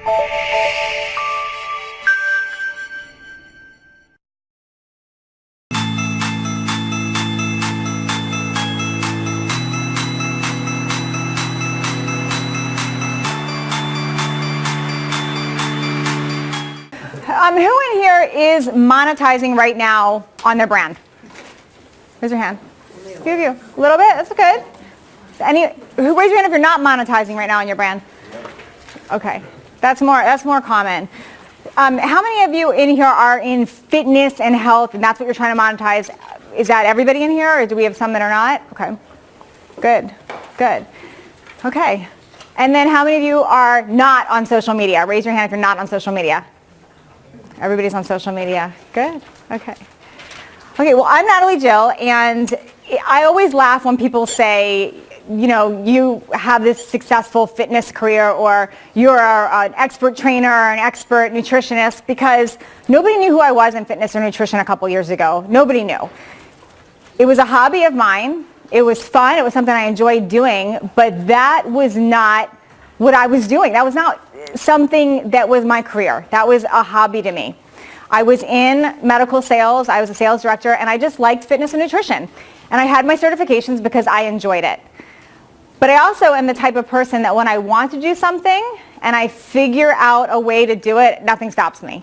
Who in here is monetizing right now on their brand? Raise your hand. A few of you. A little bit? That's good. Raise your hand if you're not monetizing right now on your brand. Okay. That's more common. How many of you in here are in fitness and health, and that's what you're trying to monetize? Is that everybody in here, or do we have some that are not? Okay. Good. Okay. And then how many of you are not on social media? Raise your hand if you're not on social media. Everybody's on social media. Good. Okay. Well, I'm Natalie Jill, and I always laugh when people say, you have this successful fitness career, or you're an expert trainer or an expert nutritionist, because nobody knew who I was in fitness or nutrition a couple years ago. Nobody knew. It was a hobby of mine. It was fun. It was something I enjoyed doing, but that was not what I was doing. That was not something that was my career. That was a hobby to me. I was in medical sales. I was a sales director, and I just liked fitness and nutrition. And I had my certifications because I enjoyed it. But I also am the type of person that when I want to do something and I figure out a way to do it, nothing stops me.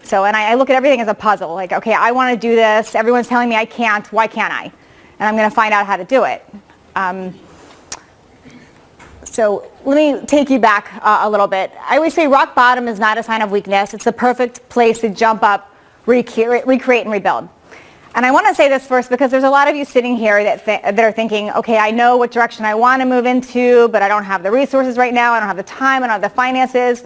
And I look at everything as a puzzle. Like, okay, I want to do this. Everyone's telling me I can't. Why can't I? And I'm going to find out how to do it. So let me take you back a little bit. I always say rock bottom is not a sign of weakness. It's the perfect place to jump up, recreate, and rebuild. And I want to say this first because there's a lot of you sitting here that are thinking, okay, I know what direction I want to move into, but I don't have the resources right now. I don't have the time. I don't have the finances.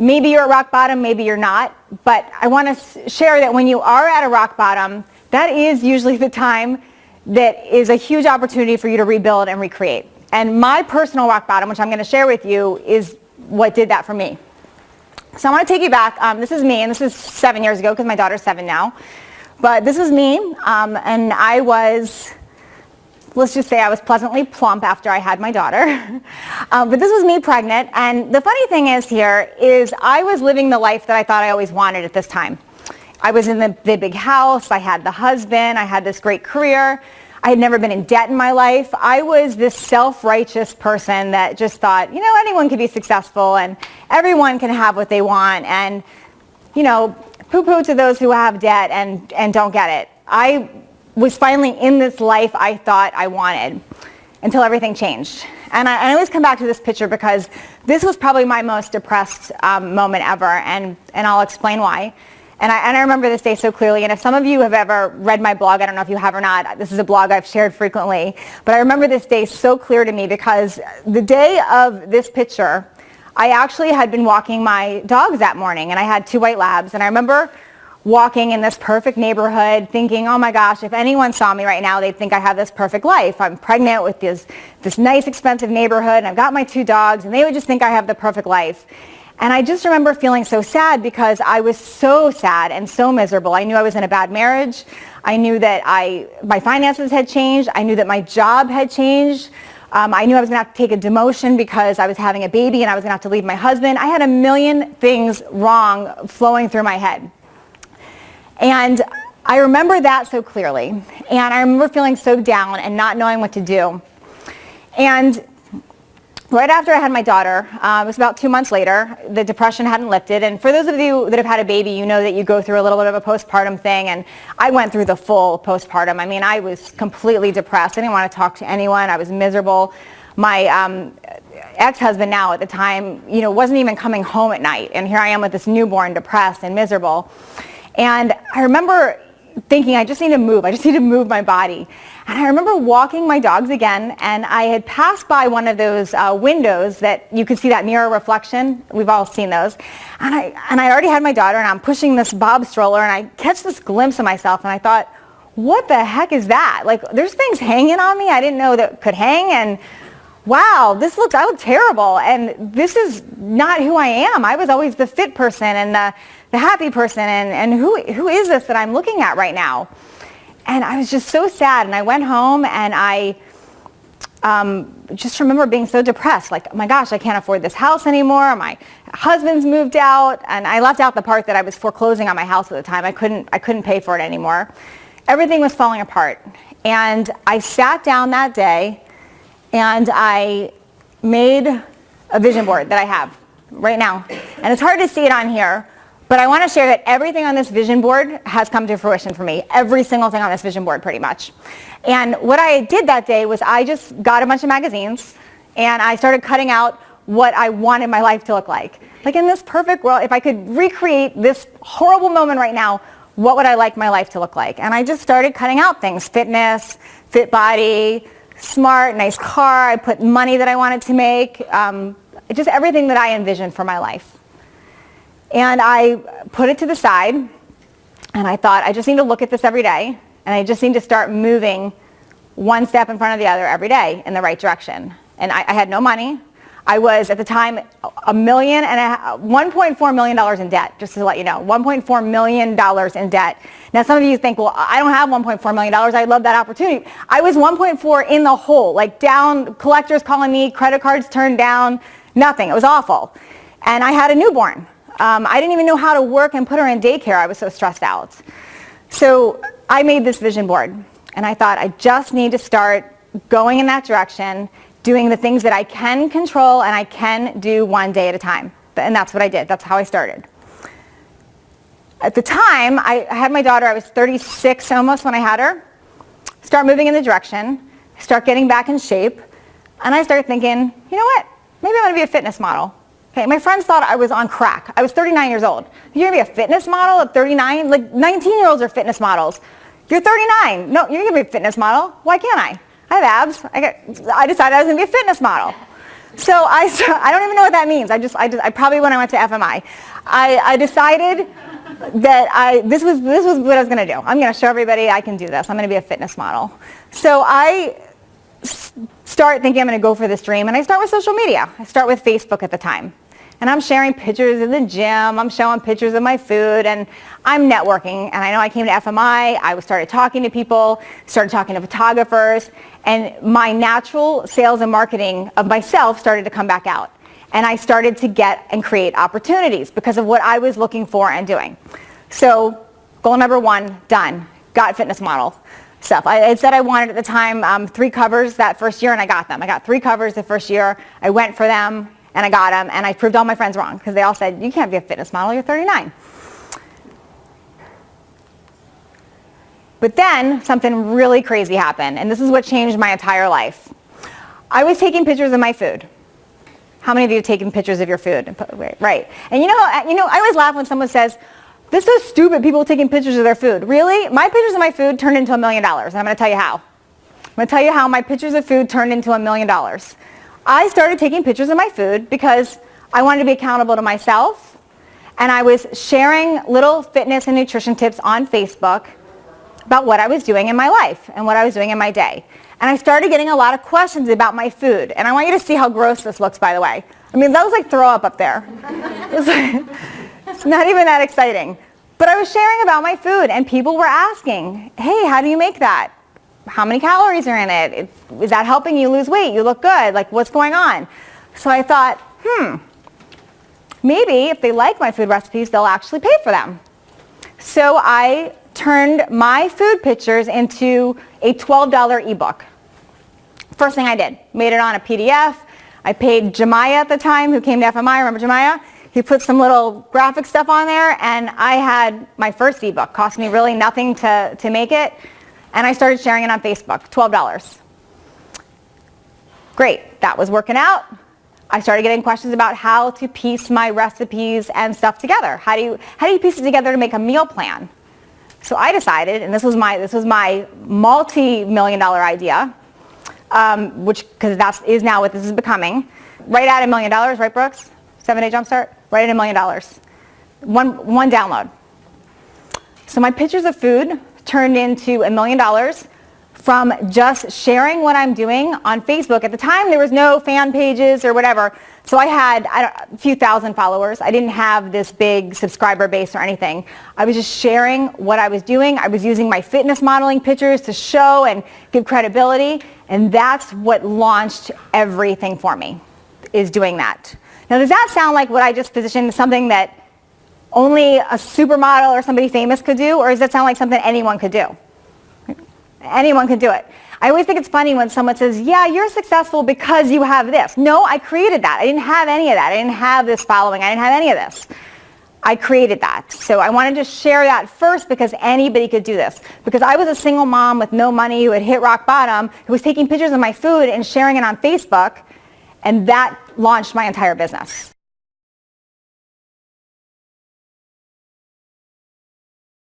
Maybe you're at rock bottom. Maybe you're not. But I want to share that when you are at a rock bottom, that is usually the time that is a huge opportunity for you to rebuild and recreate. And my personal rock bottom, which I'm going to share with you, is what did that for me. So I want to take you back. This is me, and this is 7 years ago because my daughter's 7 now. But this is me, and I was, let's just say I was pleasantly plump after I had my daughter. But this was me pregnant. And the funny thing is I was living the life that I thought I always wanted at this time. I was in the big house. I had the husband. I had this great career. I had never been in debt in my life. I was this self-righteous person that just thought, anyone can be successful and everyone can have what they want. And, poo-poo to those who have debt and don't get it. I was finally in this life I thought I wanted until everything changed. And I always come back to this picture because this was probably my most depressed moment ever, and I'll explain why. And I remember this day so clearly, and if some of you have ever read my blog, I don't know if you have or not, this is a blog I've shared frequently, but I remember this day so clear to me because the day of this picture, I actually had been walking my dogs that morning, and I had 2 white labs, and I remember walking in this perfect neighborhood thinking, oh my gosh, if anyone saw me right now, they'd think I have this perfect life. I'm pregnant with this nice, expensive neighborhood, and I've got my 2 dogs, and they would just think I have the perfect life. And I just remember feeling so sad because I was so sad and so miserable. I knew I was in a bad marriage. I knew that my finances had changed. I knew that my job had changed. I knew I was going to have to take a demotion because I was having a baby and I was going to have to leave my husband. I had a million things wrong flowing through my head. And I remember that so clearly. And I remember feeling so down and not knowing what to do. And right after I had my daughter, it was about 2 months later, the depression hadn't lifted. And for those of you that have had a baby, you know that you go through a little bit of a postpartum thing. And I went through the full postpartum. I mean, I was completely depressed. I didn't want to talk to anyone. I was miserable. My ex-husband now at the time, wasn't even coming home at night. And here I am with this newborn, depressed and miserable. And I remember thinking, I just need to move. I just need to move my body. And I remember walking my dogs again, and I had passed by one of those windows that you could see that mirror reflection. We've all seen those. And I already had my daughter, and I'm pushing this Bob stroller, and I catch this glimpse of myself, and I thought, what the heck is that? Like, there's things hanging on me I didn't know that could hang, and wow, I look terrible, and this is not who I am. I was always the fit person and the happy person, and who is this that I'm looking at right now? And I was just so sad, and I went home, and I just remember being so depressed, like, oh my gosh, I can't afford this house anymore. My husband's moved out, and I left out the part that I was foreclosing on my house at the time. I couldn't pay for it anymore. Everything was falling apart. And I sat down that day and I made a vision board that I have right now. And it's hard to see it on here, but I want to share that everything on this vision board has come to fruition for me. Every single thing on this vision board, pretty much. And what I did that day was I just got a bunch of magazines and I started cutting out what I wanted my life to look like. Like, in this perfect world, if I could recreate this horrible moment right now, what would I like my life to look like? And I just started cutting out things: fitness, fit body, smart, nice car. I put money that I wanted to make, just everything that I envisioned for my life. And I put it to the side, and I thought, I just need to look at this every day, and I just need to start moving one step in front of the other every day in the right direction. And I had no money. I was, at the time, $1.4 million in debt, just to let you know. $1.4 million in debt. Now, some of you think, well, I don't have $1.4 million. I love that opportunity. I was 1.4 in the hole, like down, collectors calling me, credit cards turned down, nothing. It was awful. And I had a newborn. I didn't even know how to work and put her in daycare. I was so stressed out. So I made this vision board, and I thought, I just need to start going in that direction, doing the things that I can control and I can do one day at a time. And that's what I did. That's how I started. At the time, I had my daughter. I was 36 almost when I had her. Start moving in the direction, start getting back in shape, and I started thinking, you know what? Maybe I'm going to be a fitness model. Okay, my friends thought I was on crack. I was 39 years old. You're going to be a fitness model at 39? Like, 19-year-olds are fitness models. You're 39. No, you're going to be a fitness model. Why can't I? I have abs. I decided I was going to be a fitness model. So I don't even know what that means. I probably, when I went to FMI, I decided that this was what I was going to do. I'm going to show everybody I can do this. I'm going to be a fitness model. So I start thinking I'm going to go for this dream, and I start with social media. I start with Facebook at the time. And I'm sharing pictures in the gym. I'm showing pictures of my food, and I'm networking. And I know I came to FMI. I started talking to people, started talking to photographers, and my natural sales and marketing of myself started to come back out. And I started to get and create opportunities because of what I was looking for and doing. So goal number 1, done. Got fitness model stuff. I said I wanted at the time 3 covers that first year, and I got them. I got 3 covers the first year. I went for them, and I got them, and I proved all my friends wrong because they all said, you can't be a fitness model, you're 39. But then something really crazy happened, and this is what changed my entire life. I was taking pictures of my food. How many of you have taken pictures of your food? Right. And I always laugh when someone says, this is stupid, people taking pictures of their food. Really? My pictures of my food turned into $1 million, and I'm going to tell you how. I'm going to tell you how my pictures of food turned into $1 million. I started taking pictures of my food because I wanted to be accountable to myself, and I was sharing little fitness and nutrition tips on Facebook about what I was doing in my life and what I was doing in my day. And I started getting a lot of questions about my food. And I want you to see how gross this looks, by the way. I mean, that was like throw up there. It's not even that exciting. But I was sharing about my food, and people were asking, hey, how do you make that? How many calories are in it? Is that helping you lose weight? You look good. Like, what's going on? So I thought, maybe if they like my food recipes, they'll actually pay for them. So I turned my food pictures into a $12 ebook. First thing I did, made it on a PDF. I paid Jemiah at the time, who came to FMI. Remember Jemiah? He put some little graphic stuff on there, and I had my first ebook. Cost me really nothing to make it. And I started sharing it on Facebook, $12. Great, that was working out. I started getting questions about how to piece my recipes and stuff together. How do you piece it together to make a meal plan? So I decided, and this was my multi-million-dollar idea, because that is now what this is becoming. Right at $1 million, right, Brooks? 7-day jumpstart, right at $1 million. One download. So my pictures of food turned into $1 million from just sharing what I'm doing on Facebook. At the time, there was no fan pages or whatever. So I had a few thousand followers. I didn't have this big subscriber base or anything. I was just sharing what I was doing. I was using my fitness modeling pictures to show and give credibility. And that's what launched everything for me, is doing that. Now, does that sound like what I just positioned as something that only a supermodel or somebody famous could do? Or does that sound like something anyone could do? Anyone can do it. I always think it's funny when someone says, yeah, you're successful because you have this. No, I created that. I didn't have any of that. I didn't have this following. I didn't have any of this. I created that. So I wanted to share that first because anybody could do this. Because I was a single mom with no money who had hit rock bottom, who was taking pictures of my food and sharing it on Facebook, and that launched my entire business.